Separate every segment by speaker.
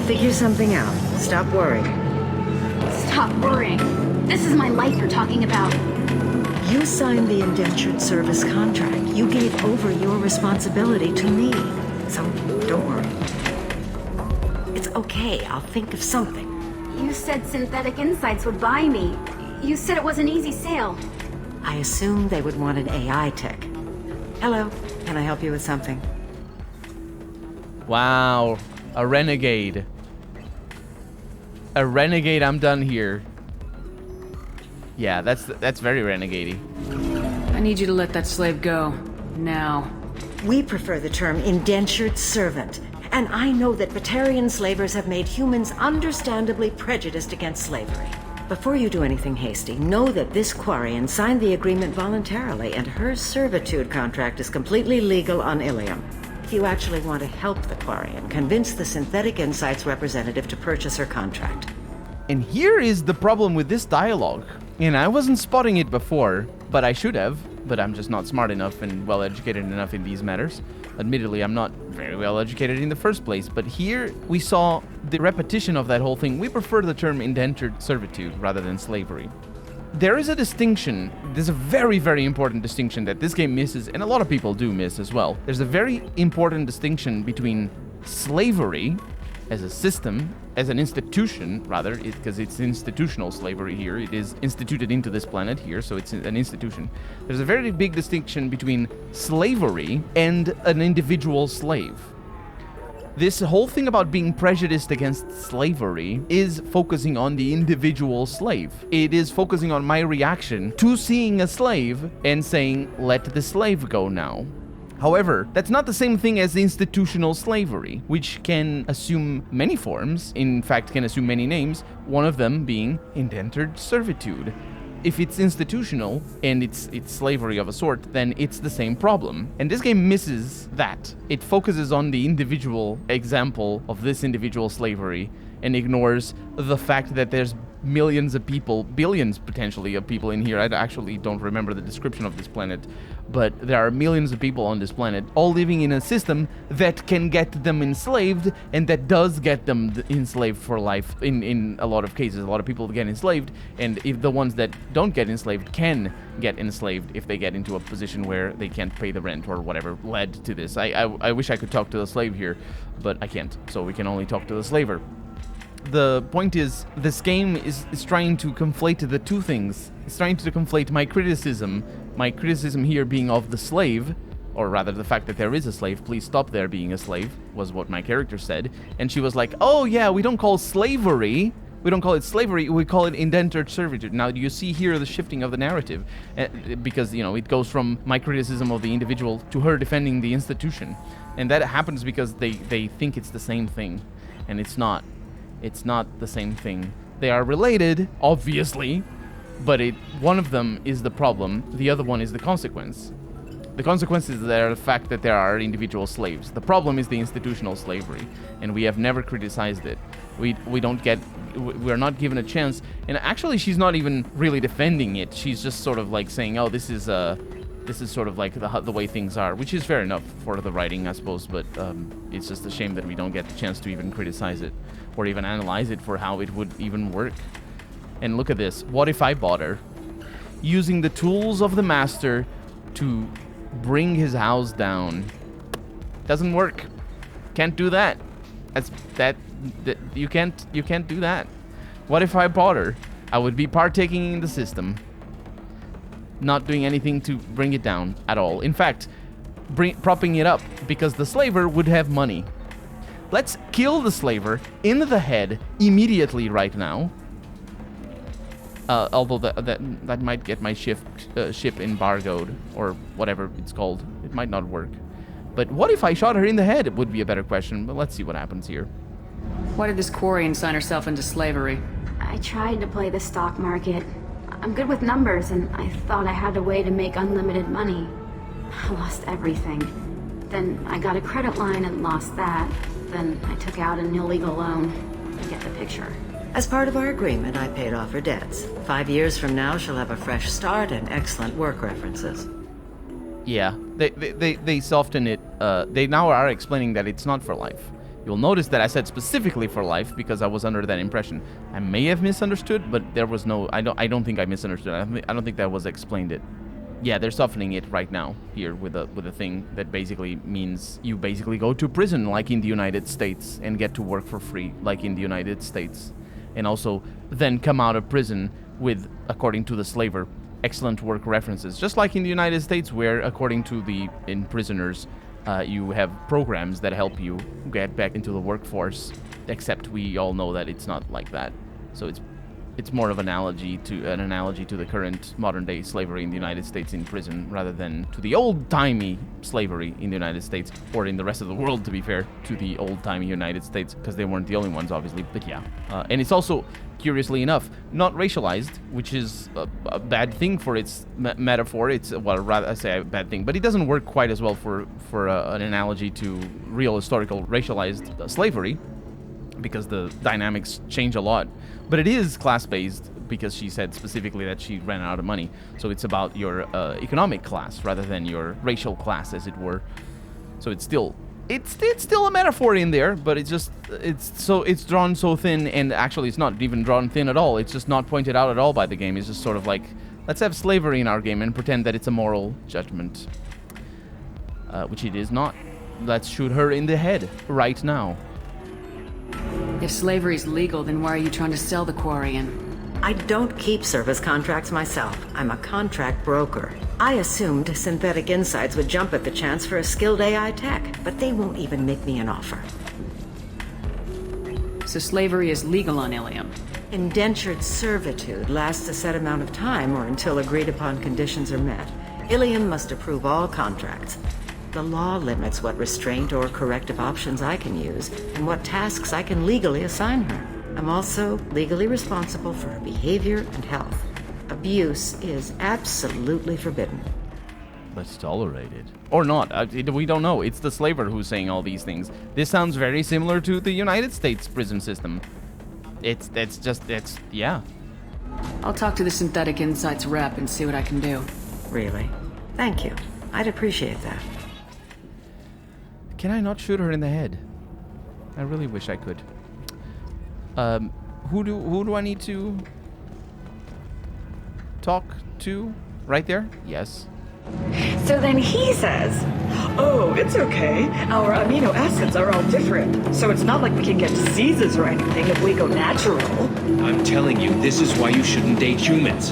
Speaker 1: figure something out. Stop worrying.
Speaker 2: Stop worrying. This is my life you're talking about.
Speaker 1: You signed the indentured service contract. You gave over your responsibility to me. So, don't worry. It's okay, I'll think of something.
Speaker 2: You said Synthetic Insights would buy me. You said it was an easy sale.
Speaker 1: I assumed they would want an AI tech. Hello, can I help you with something?
Speaker 3: Wow, a renegade. A renegade, I'm done here. Yeah, that's very renegade-y.
Speaker 4: I need you to let that slave go. Now.
Speaker 1: We prefer the term indentured servant. And I know that Batarian slavers have made humans understandably prejudiced against slavery. Before you do anything hasty, know that this Quarian signed the agreement voluntarily, and her servitude contract is completely legal on Ilium. If you actually want to help the Quarian, convince the Synthetic Insights representative to purchase her contract.
Speaker 3: And here is the problem with this dialogue. And I wasn't spotting it before, but I should have. But I'm just not smart enough and well-educated enough in these matters. Admittedly, I'm not very well-educated in the first place, but here we saw the repetition of that whole thing. We prefer the term indentured servitude rather than slavery. There is a distinction, there's a very, very important distinction that this game misses, and a lot of people do miss as well. There's a very important distinction between slavery as a system, as an institution, rather, because it's institutional slavery here. It is instituted into this planet here, so it's an institution. There's a very big distinction between slavery and an individual slave. This whole thing about being prejudiced against slavery is focusing on the individual slave. It is focusing on my reaction to seeing a slave and saying, let the slave go now. However, that's not the same thing as institutional slavery, which can assume many forms, in fact can assume many names, one of them being indentured servitude. If it's institutional, and it's slavery of a sort, then it's the same problem. And this game misses that. It focuses on the individual example of this individual slavery, and ignores the fact that there's millions of people, billions potentially of people in here. I actually don't remember the description of this planet, but there are millions of people on this planet, all living in a system that can get them enslaved, and that does get them enslaved for life in a lot of cases. A lot of people get enslaved, and if the ones that don't get enslaved can get enslaved if they get into a position where they can't pay the rent or whatever led to this. I wish I could talk to the slave here, but I can't, so we can only talk to the slaver. The point is, this game is trying to conflate the two things. It's trying to conflate my criticism here being of the slave, or rather the fact that there is a slave, please stop there being a slave, was what my character said. And she was like, oh yeah, we don't call it slavery, we call it indentured servitude. Now you see here the shifting of the narrative, because, you know, it goes from my criticism of the individual to her defending the institution. And that happens because they think it's the same thing, and it's not. It's not the same thing. They are related, obviously, but one of them is the problem, the other one is the consequence. The consequence is the fact that there are individual slaves. The problem is the institutional slavery, and we have never criticized it. We're not given a chance, and actually she's not even really defending it. She's just sort of like saying, oh, this is sort of like the way things are, which is fair enough for the writing, I suppose, but it's just a shame that we don't get the chance to even criticize it, or even analyze it for how it would even work. And look at this. What if I bought her? Using the tools of the master to bring his house down. Doesn't work. Can't do that. You can't do that. What if I bought her? I would be partaking in the system, not doing anything to bring it down at all. In fact, propping it up, because the slaver would have money. Let's kill the slaver in the head immediately right now. Although that might get my ship embargoed, or whatever it's called. It might not work. But what if I shot her in the head? It would be a better question, but let's see what happens here.
Speaker 4: Why did this Quarian sign herself into slavery?
Speaker 2: I tried to play the stock market. I'm good with numbers, and I thought I had a way to make unlimited money. I lost everything. Then I got a credit line and lost that. Then I took out an illegal loan. You get the picture.
Speaker 1: As part of our agreement, I paid off her debts. 5 years from now, she'll have a fresh start and excellent work references.
Speaker 3: Yeah, they soften it. They now are explaining that it's not for life. You'll notice that I said specifically for life because I was under that impression. I may have misunderstood, but there was no... I don't think I misunderstood. I don't think that was explained it. Yeah, they're softening it right now here with a thing that basically means you basically go to prison like in the United States and get to work for free like in the United States. And also then come out of prison with, according to the slaver, excellent work references. Just like in the United States where, according to the prisoners, you have programs that help you get back into the workforce, except we all know that it's not like that. So it's more of an analogy to the current modern-day slavery in the United States in prison, rather than to the old-timey slavery in the United States, or in the rest of the world, to be fair, to the old-timey United States, because they weren't the only ones, obviously, but yeah. And it's also, curiously enough, not racialized, which is a bad thing for its metaphor. It's, well, rather I say a bad thing, but it doesn't work quite as well for an analogy to real historical racialized slavery, because the dynamics change a lot. But it is class-based because she said specifically that she ran out of money. So it's about your economic class rather than your racial class, as it were. So it's still a metaphor in there, but it's drawn so thin, and actually it's not even drawn thin at all. It's just not pointed out at all by the game. It's just sort of like, let's have slavery in our game and pretend that it's a moral judgment, which it is not. Let's shoot her in the head right now.
Speaker 4: If slavery's legal, then why are you trying to sell the Quarian?
Speaker 1: I don't keep service contracts myself. I'm a contract broker. I assumed Synthetic Insights would jump at the chance for a skilled AI tech, but they won't even make me an offer.
Speaker 4: So slavery is legal on Ilium.
Speaker 1: Indentured servitude lasts a set amount of time or until agreed upon conditions are met. Ilium must approve all contracts. The law limits what restraint or corrective options I can use and what tasks I can legally assign her. I'm also legally responsible for her behavior and health. Abuse is absolutely forbidden.
Speaker 3: Let's tolerate it. Or not. We don't know. It's the slaver who's saying all these things. This sounds very similar to the United States prison system. Yeah.
Speaker 4: I'll talk to the Synthetic Insights rep and see what I can do.
Speaker 1: Really? Thank you. I'd appreciate that.
Speaker 3: Can I not shoot her in the head? I really wish I could. Who do I need to talk to? Right there? Yes.
Speaker 5: So then he says, oh, it's okay. Our amino acids are all different, so it's not like we can get diseases or anything if we go natural.
Speaker 6: I'm telling you, this is why you shouldn't date humans.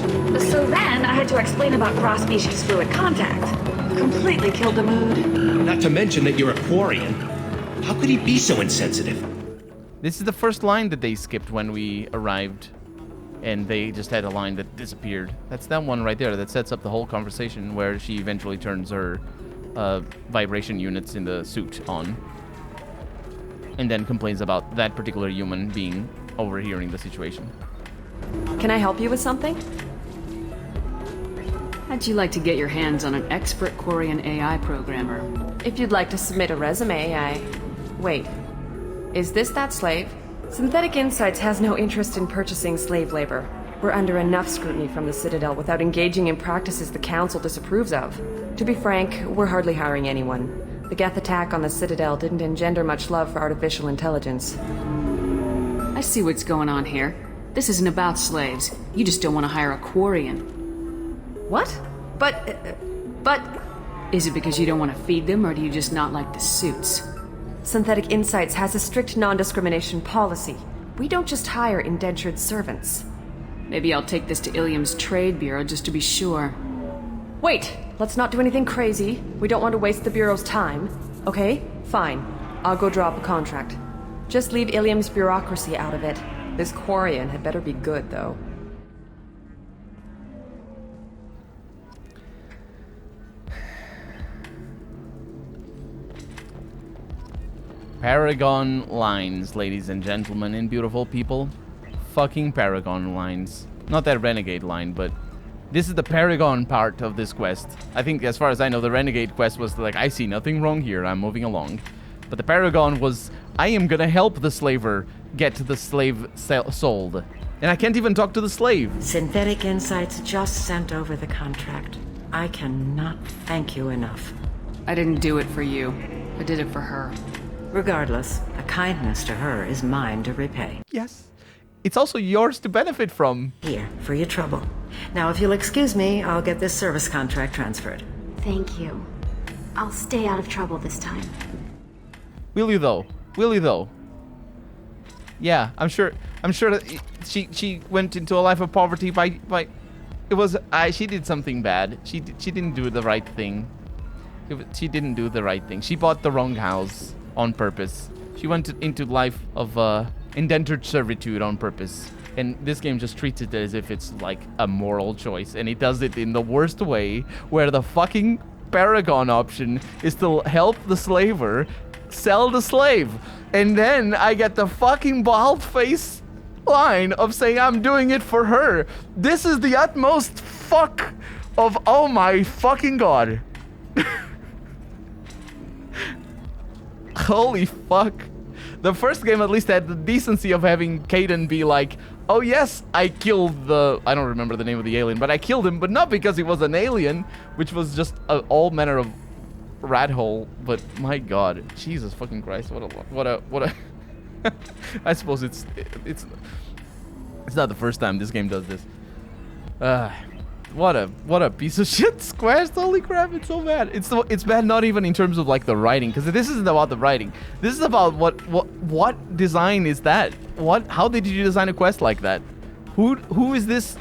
Speaker 5: So then I had to explain about cross-species fluid contact. Completely killed the mood.
Speaker 6: Not to mention that you're a Quarian. How could he be so insensitive?
Speaker 3: This is the first line that they skipped when we arrived, and they just had a line that disappeared. That's that one right there that sets up the whole conversation where she eventually turns her vibration units in the suit on, and then complains about that particular human being overhearing the situation.
Speaker 7: Can I help you with something?
Speaker 4: How'd you like to get your hands on an expert Quarian AI programmer?
Speaker 7: If you'd like to submit a resume, Wait. Is this that slave? Synthetic Insights has no interest in purchasing slave labor. We're under enough scrutiny from the Citadel without engaging in practices the Council disapproves of. To be frank, we're hardly hiring anyone. The Geth attack on the Citadel didn't engender much love for artificial intelligence.
Speaker 4: I see what's going on here. This isn't about slaves. You just don't want to hire a Quarian.
Speaker 7: What? But...
Speaker 4: Is it because you don't want to feed them, or do you just not like the suits?
Speaker 7: Synthetic Insights has a strict non-discrimination policy. We don't just hire indentured servants.
Speaker 4: Maybe I'll take this to Ilium's trade bureau just to be sure.
Speaker 7: Wait! Let's not do anything crazy. We don't want to waste the Bureau's time. Okay? Fine. I'll go draw up a contract. Just leave Ilium's bureaucracy out of it. This Quarian had better be good, though.
Speaker 3: Paragon lines, ladies and gentlemen and beautiful people. Fucking Paragon lines. Not that Renegade line, but this is the Paragon part of this quest. I think, as far as I know, the Renegade quest was like, I see nothing wrong here, I'm moving along. But the Paragon was, I am gonna help the slaver get the slave sold. And I can't even talk to the slave.
Speaker 1: Synthetic Insights just sent over the contract. I cannot thank you enough.
Speaker 4: I didn't do it for you. I did it for her.
Speaker 1: Regardless, a kindness to her is mine to repay.
Speaker 3: Yes. It's also yours to benefit from.
Speaker 1: Here, for your trouble. Now, if you'll excuse me, I'll get this service contract transferred.
Speaker 2: Thank you. I'll stay out of trouble this time.
Speaker 3: Will you though? Will you though? Yeah, I'm sure that she went into a life of poverty by she did something bad. She didn't do the right thing. She didn't do the right thing. She bought the wrong house on purpose. She went into life of indentured servitude on purpose. And this game just treats it as if it's like a moral choice, and it does it in the worst way, where the fucking Paragon option is to help the slaver sell the slave. And then I get the fucking bald face line of saying I'm doing it for her. This is the utmost fuck of, oh my fucking god. Holy fuck. The first game at least had the decency of having Caden be like, oh yes, I killed I don't remember the name of the alien, but I killed him, but not because he was an alien, which was just all manner of rat hole. But my god, Jesus fucking Christ, what a I suppose it's not the first time this game does this. What a piece of shit, Squares. Holy crap, it's so bad. It's bad not even in terms of like the writing, because this isn't about the writing. This is about what design is that? How did you design a quest like that? Who is this?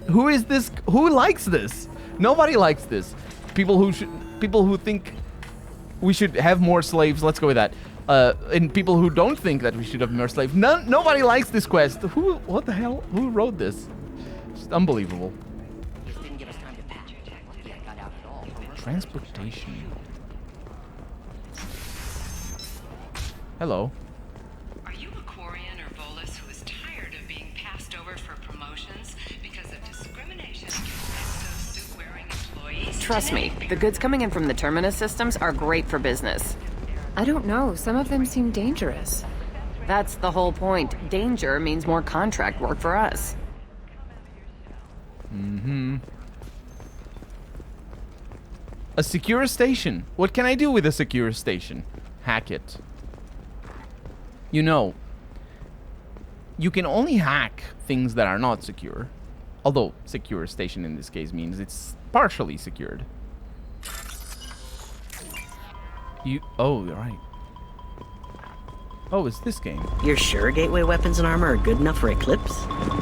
Speaker 3: Who likes this? Nobody likes this. People who think we should have more slaves, let's go with that. And people who don't think that we should have more slaves. Nobody likes this quest. What the hell? Who wrote this? It's unbelievable. Transportation. Hello.
Speaker 8: Are you a Quarian or Volus who is tired of being passed over for promotions because of discrimination against exosuit-wearing employees?
Speaker 7: Trust me, the goods coming in from the Terminus systems are great for business. I don't know, some of them seem dangerous. That's the whole point. Danger means more contract work for us.
Speaker 3: Mm-hmm. A secure station. What can I do with a secure station? Hack it. You know, you can only hack things that are not secure. Although, secure station in this case means it's partially secured. Oh, you're right. Oh, it's this game.
Speaker 9: You're sure gateway weapons and armor are good enough for Eclipse?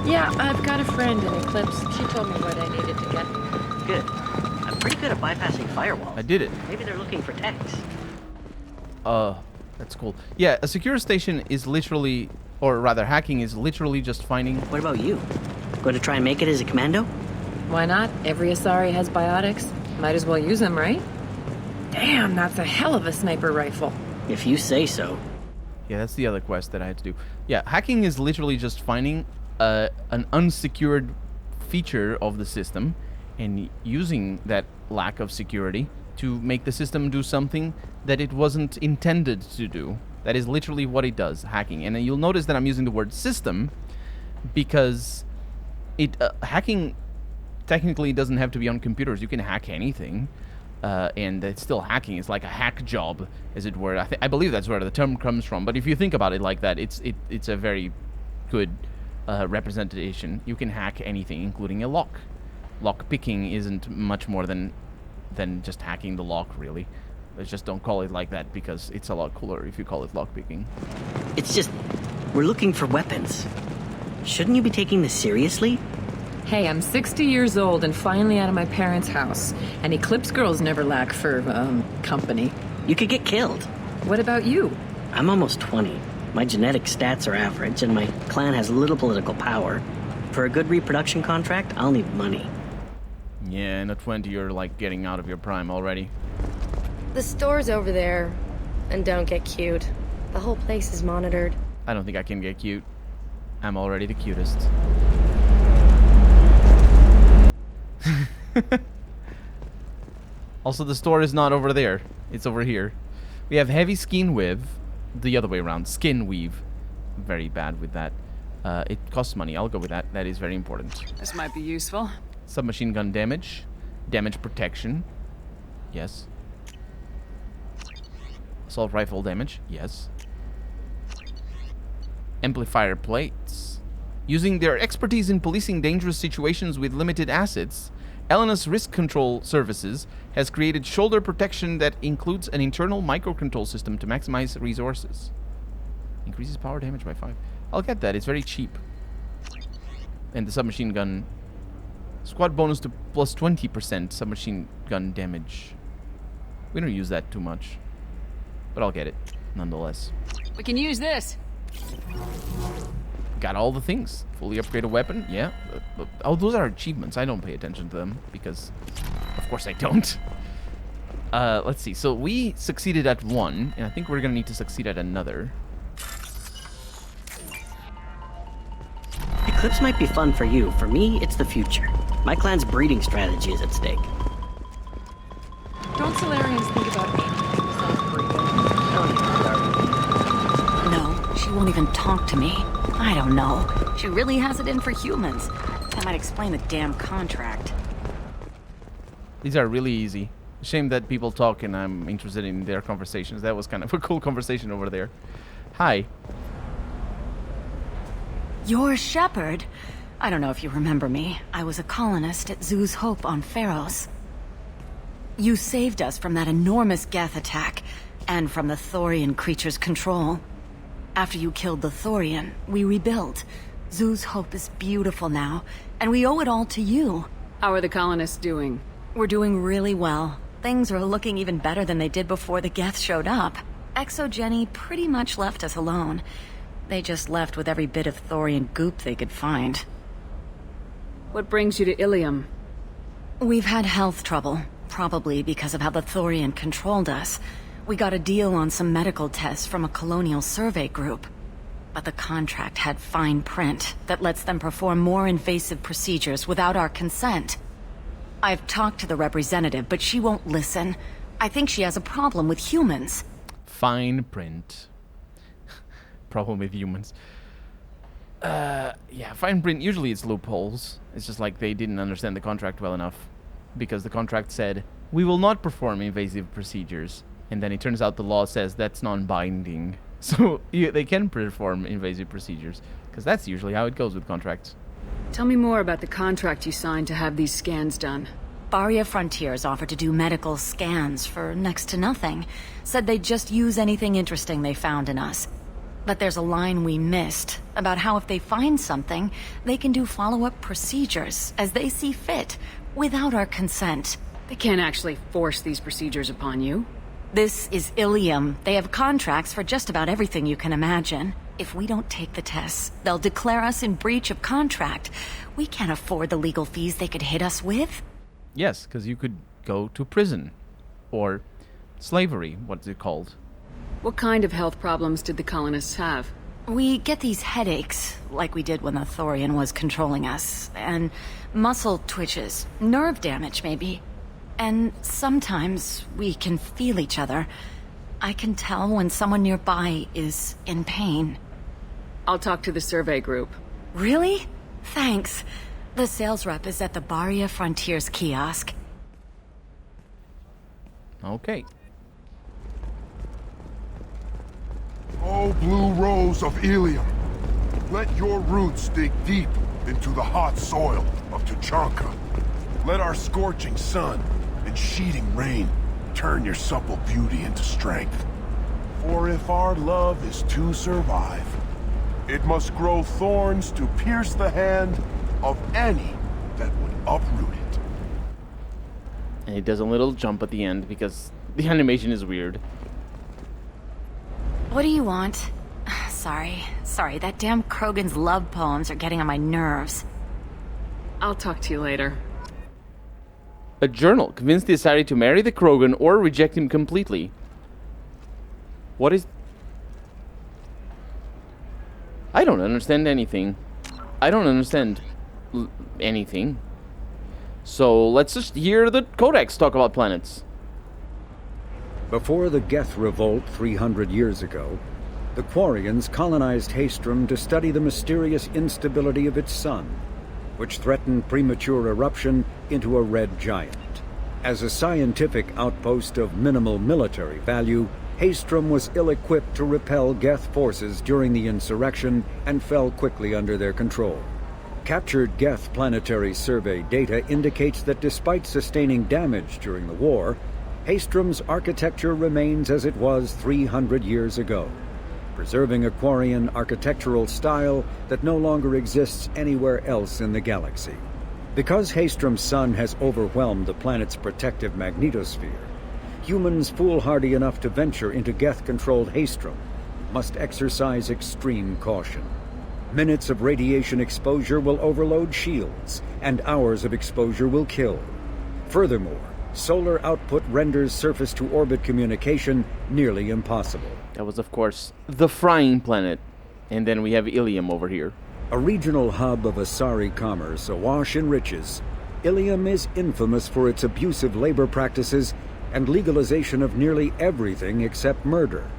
Speaker 10: Yeah, I've got a friend in Eclipse. She told me what I needed to get.
Speaker 9: Good. I'm pretty good at bypassing firewalls.
Speaker 3: I did it.
Speaker 9: Maybe they're looking for techs.
Speaker 3: That's cool. Yeah, a secure station is literally, or rather hacking is literally just finding...
Speaker 9: What about you? Going to try and make it as a commando?
Speaker 10: Why not? Every Asari has biotics. Might as well use them, right? Damn, that's a hell of a sniper rifle.
Speaker 9: If you say so.
Speaker 3: Yeah, that's the other quest that I had to do. Yeah, hacking is literally just finding an unsecured feature of the system and using that lack of security to make the system do something that it wasn't intended to do. That is literally what it does, hacking. And you'll notice that I'm using the word system because hacking technically doesn't have to be on computers. You can hack anything. And it's still hacking. It's like a hack job, as it were. I believe that's where the term comes from. But if you think about it like that, it's a very good representation. You can hack anything, including a lock. Lock picking isn't much more than just hacking the lock, really. But just don't call it like that because it's a lot cooler if you call it lock picking.
Speaker 9: It's just, we're looking for weapons. Shouldn't you be taking this seriously?
Speaker 10: Hey, I'm 60 years old and finally out of my parents' house. And Eclipse girls never lack for, company.
Speaker 9: You could get killed.
Speaker 10: What about you?
Speaker 9: I'm almost 20. My genetic stats are average, and my clan has little political power. For a good reproduction contract, I'll need money.
Speaker 3: Yeah, and at 20 you're like getting out of your prime already.
Speaker 11: The store's over there. And don't get cute. The whole place is monitored.
Speaker 3: I don't think I can get cute. I'm already the cutest. Also, the store is not over there. It's over here. We have heavy skin weave. The other way around. Skin weave. Very bad with that. It costs money. I'll go with that. That is very important.
Speaker 4: This might be useful.
Speaker 3: Submachine gun damage. Damage protection. Yes. Assault rifle damage, yes. Amplifier plates. Using their expertise in policing dangerous situations with limited assets, Elena's Risk Control Services has created shoulder protection that includes an internal microcontrol system to maximize resources. Increases power damage by 5. I'll get that, it's very cheap. And the submachine gun... Squad bonus to plus 20% submachine gun damage. We don't use that too much. But I'll get it, nonetheless.
Speaker 4: We can use this.
Speaker 3: Got all the things. Fully upgraded weapon, yeah. Oh, those are achievements. I don't pay attention to them because, of course, I don't. Let's see. So we succeeded at one, and I think we're gonna need to succeed at another.
Speaker 9: Eclipse might be fun for you. For me, it's the future. My clan's breeding strategy is at stake.
Speaker 10: Don't Solarians think about anything besides breathing?
Speaker 1: No, she won't even talk to me. I don't know. She really has it in for humans. That might explain the damn contract.
Speaker 3: These are really easy. Shame that people talk and I'm interested in their conversations. That was kind of a cool conversation over there. Hi.
Speaker 1: You're Shepard. I don't know if you remember me. I was a colonist at Zoo's Hope on Pharos. You saved us from that enormous Geth attack, and from the Thorian creature's control. After you killed the Thorian, we rebuilt. Zoo's Hope is beautiful now, and we owe it all to you.
Speaker 4: How are the colonists doing?
Speaker 1: We're doing really well. Things are looking even better than they did before the Geth showed up. Exogeny pretty much left us alone. They just left with every bit of Thorian goop they could find.
Speaker 4: What brings you to Ilium?
Speaker 1: We've had health trouble, probably because of how the Thorian controlled us. We got a deal on some medical tests from a colonial survey group. But the contract had fine print that lets them perform more invasive procedures without our consent. I've talked to the representative, but she won't listen. I think she has a problem with humans.
Speaker 3: Fine print. Problem with humans. Yeah, fine print, usually it's loopholes. It's just like they didn't understand the contract well enough. Because the contract said, we will not perform invasive procedures. And then it turns out the law says that's non-binding. So they can perform invasive procedures. Because that's usually how it goes with contracts.
Speaker 4: Tell me more about the contract you signed to have these scans done.
Speaker 1: Baria Frontiers offered to do medical scans for next to nothing. Said they'd just use anything interesting they found in us. But there's a line we missed about how if they find something, they can do follow-up procedures as they see fit, without our consent.
Speaker 4: They can't actually force these procedures upon you.
Speaker 1: This is Ilium. They have contracts for just about everything you can imagine. If we don't take the tests, they'll declare us in breach of contract. We can't afford the legal fees they could hit us with.
Speaker 3: Yes, because you could go to prison. Or slavery, what's it called?
Speaker 4: What kind of health problems did the colonists have?
Speaker 1: We get these headaches, like we did when the Thorian was controlling us, and muscle twitches, nerve damage maybe. And sometimes we can feel each other. I can tell when someone nearby is in pain.
Speaker 4: I'll talk to the survey group.
Speaker 1: Really? Thanks. The sales rep is at the Baria Frontiers kiosk.
Speaker 3: Okay.
Speaker 12: Oh, blue rose of Ilium, let your roots dig deep into the hot soil of Tuchanka. Let our scorching sun and sheeting rain turn your supple beauty into strength. For if our love is to survive, it must grow thorns to pierce the hand of any that would uproot it.
Speaker 3: And it does a little jump at the end because the animation is weird.
Speaker 1: What do you want? Sorry, that damn Krogan's love poems are getting on my nerves.
Speaker 4: I'll talk to you later.
Speaker 3: A journal. Convince the Asari to marry the Krogan or reject him completely. What is... I don't understand anything. I don't understand anything. So let's just hear the Codex talk about planets.
Speaker 13: Before the Geth revolt 300 years ago, the Quarians colonized Haestrom to study the mysterious instability of its sun, which threatened premature eruption into a red giant. As a scientific outpost of minimal military value, Haestrom was ill-equipped to repel Geth forces during the insurrection and fell quickly under their control. Captured Geth planetary survey data indicates that despite sustaining damage during the war, Haestrom's architecture remains as it was 300 years ago, preserving a Quarian architectural style that no longer exists anywhere else in the galaxy. Because Haestrom's sun has overwhelmed the planet's protective magnetosphere, humans foolhardy enough to venture into Geth-controlled Haestrom must exercise extreme caution. Minutes of radiation exposure will overload shields, and hours of exposure will kill. Furthermore, solar output renders surface-to-orbit communication nearly impossible.
Speaker 3: That was, of course, the frying planet. And then we have Ilium over here.
Speaker 13: A regional hub of Asari commerce awash in riches, Ilium is infamous for its abusive labor practices and legalization of nearly everything except murder.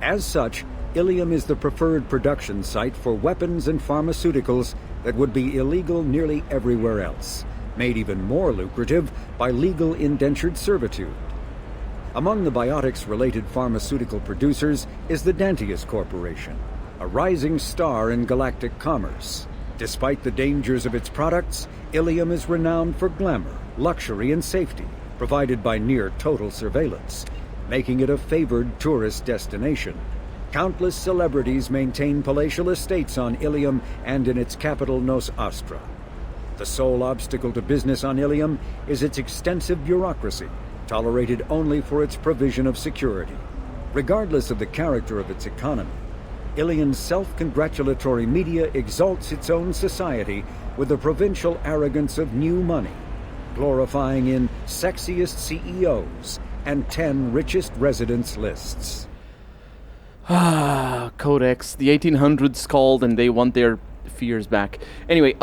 Speaker 13: As such, Ilium is the preferred production site for weapons and pharmaceuticals that would be illegal nearly everywhere else, made even more lucrative by legal indentured servitude. Among the biotics-related pharmaceutical producers is the Dantius Corporation, a rising star in galactic commerce. Despite the dangers of its products, Ilium is renowned for glamour, luxury, and safety, provided by near-total surveillance, making it a favored tourist destination. Countless celebrities maintain palatial estates on Ilium and in its capital Nos Astra. The sole obstacle to business on Ilium is its extensive bureaucracy, tolerated only for its provision of security. Regardless of the character of its economy, Ilium's self-congratulatory media exalts its own society with the provincial arrogance of new money, glorifying in sexiest CEOs and 10 richest residents lists.
Speaker 3: Codex. The 1800s called and they want their fears back. Anyway,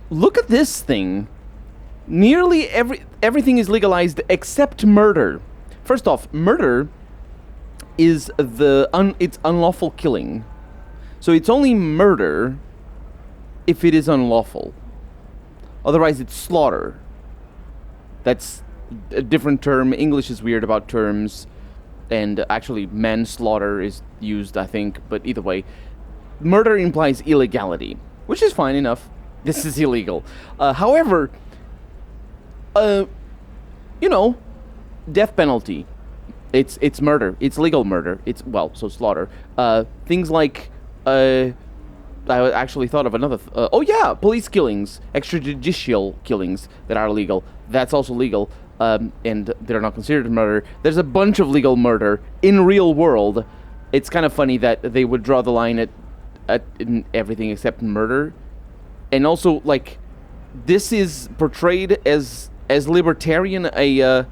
Speaker 3: look at this thing. Nearly everything is legalized except murder. First off, murder is it's unlawful killing. So it's only murder if it is unlawful. Otherwise it's slaughter. That's a different term. English is weird about terms. And actually manslaughter is used, I think. But either way, murder implies illegality, which is fine enough. This is illegal. However, death penalty. It's murder. It's legal murder. So slaughter. Things like, I actually thought of another, police killings, extrajudicial killings that are legal. That's also legal, and they're not considered murder. There's a bunch of legal murder in real world. It's kind of funny that they would draw the line at in everything except murder. And also, like, this is portrayed as libertarian, I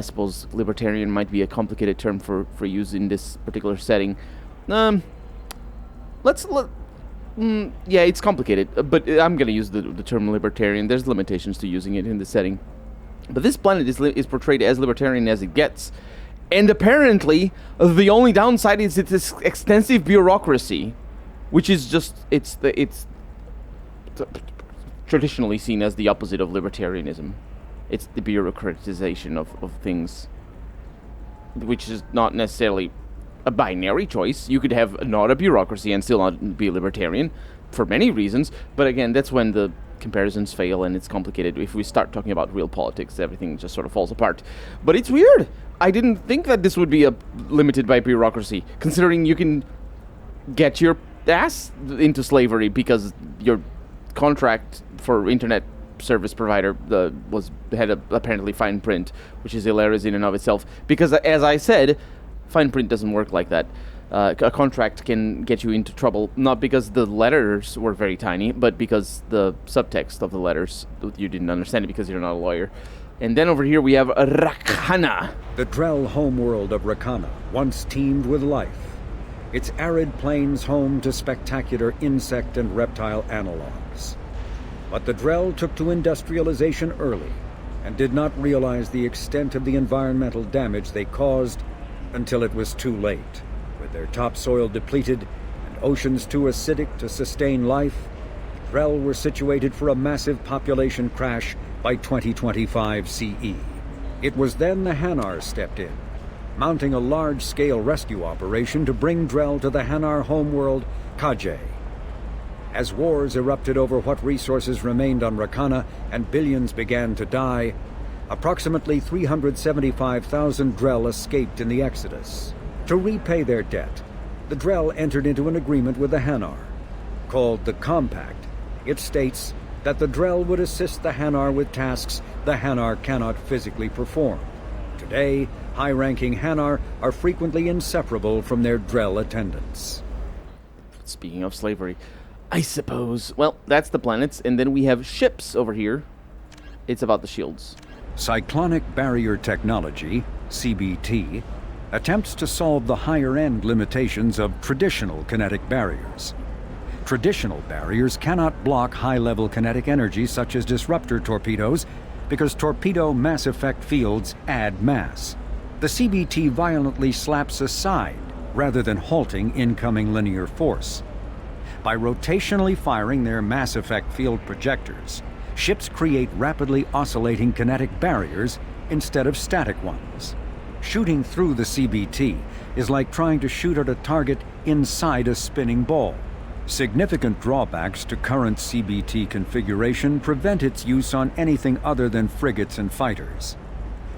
Speaker 3: suppose libertarian might be a complicated term for use in this particular setting. It's complicated, but I'm gonna use the term libertarian. There's limitations to using it in this setting. But this planet is portrayed as libertarian as it gets. And apparently, the only downside is its extensive bureaucracy, which is just, it's traditionally seen as the opposite of libertarianism. It's the bureaucratization of things, which is not necessarily a binary choice. You could have not a bureaucracy and still not be libertarian for many reasons, but again, that's when the comparisons fail and it's complicated. If we start talking about real politics, everything just sort of falls apart. But it's weird. I didn't think that this would be limited by bureaucracy, considering you can get your ass into slavery because your contract for internet service provider had apparently fine print, which is hilarious in and of itself. Because as I said, fine print doesn't work like that. A contract can get you into trouble, not because the letters were very tiny, but because the subtext of the letters, you didn't understand it because you're not a lawyer. And then over here we have Rakana.
Speaker 13: The Drell homeworld of Rakana once teemed with life. Its arid plains home to spectacular insect and reptile analogs. But the Drell took to industrialization early and did not realize the extent of the environmental damage they caused until it was too late. With their topsoil depleted and oceans too acidic to sustain life, the Drell were situated for a massive population crash by 2025 CE. It was then the Hanar stepped in, mounting a large-scale rescue operation to bring Drell to the Hanar homeworld, Kajay. As wars erupted over what resources remained on Rakana and billions began to die, approximately 375,000 Drell escaped in the Exodus. To repay their debt, the Drell entered into an agreement with the Hanar. Called the Compact, it states that the Drell would assist the Hanar with tasks the Hanar cannot physically perform. Today, high-ranking Hanar are frequently inseparable from their Drell attendants.
Speaker 3: Speaking of slavery, I suppose. Well, that's the planets, and then we have ships over here. It's about the shields.
Speaker 13: Cyclonic Barrier Technology, CBT, attempts to solve the higher-end limitations of traditional kinetic barriers. Traditional barriers cannot block high-level kinetic energy such as disruptor torpedoes because torpedo mass effect fields add mass. The CBT violently slaps aside rather than halting incoming linear force. By rotationally firing their mass effect field projectors, ships create rapidly oscillating kinetic barriers instead of static ones. Shooting through the CBT is like trying to shoot at a target inside a spinning ball. Significant drawbacks to current CBT configuration prevent its use on anything other than frigates and fighters.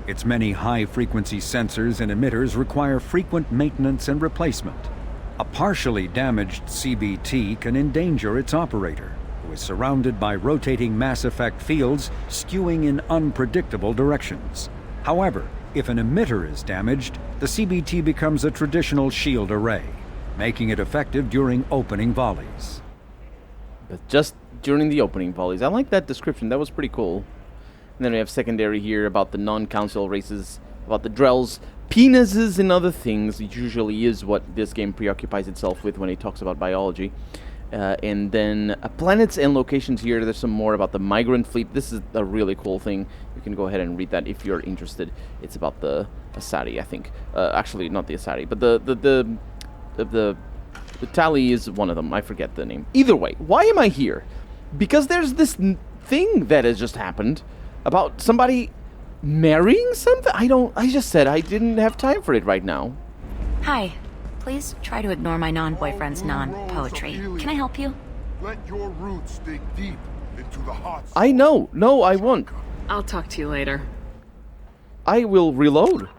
Speaker 13: Its many high-frequency sensors and emitters require frequent maintenance and replacement. A partially damaged CBT can endanger its operator, who is surrounded by rotating mass effect fields skewing in unpredictable directions. However, if an emitter is damaged, the CBT becomes a traditional shield array, making it effective during opening volleys.
Speaker 3: But just during the opening volleys. I like that description. That was pretty cool. And then we have secondary here about the non-council races, about the Drell's penises and other things. It usually is what this game preoccupies itself with when it talks about biology. And then planets and locations here. There's some more about the migrant fleet. This is a really cool thing. You can go ahead and read that if you're interested. It's about the Asari, I think. Actually, not the Asari, but the Tally is one of them. I forget the name. Either way, why am I here? Because there's this thing that has just happened about somebody marrying something. I just said I didn't have time for it right now.
Speaker 14: Hi. Please try to ignore my non-boyfriend's non-poetry. Can I help you?
Speaker 12: Let your roots dig deep into the hot.
Speaker 3: I know. No, I won't.
Speaker 4: I'll talk to you later.
Speaker 3: I will reload.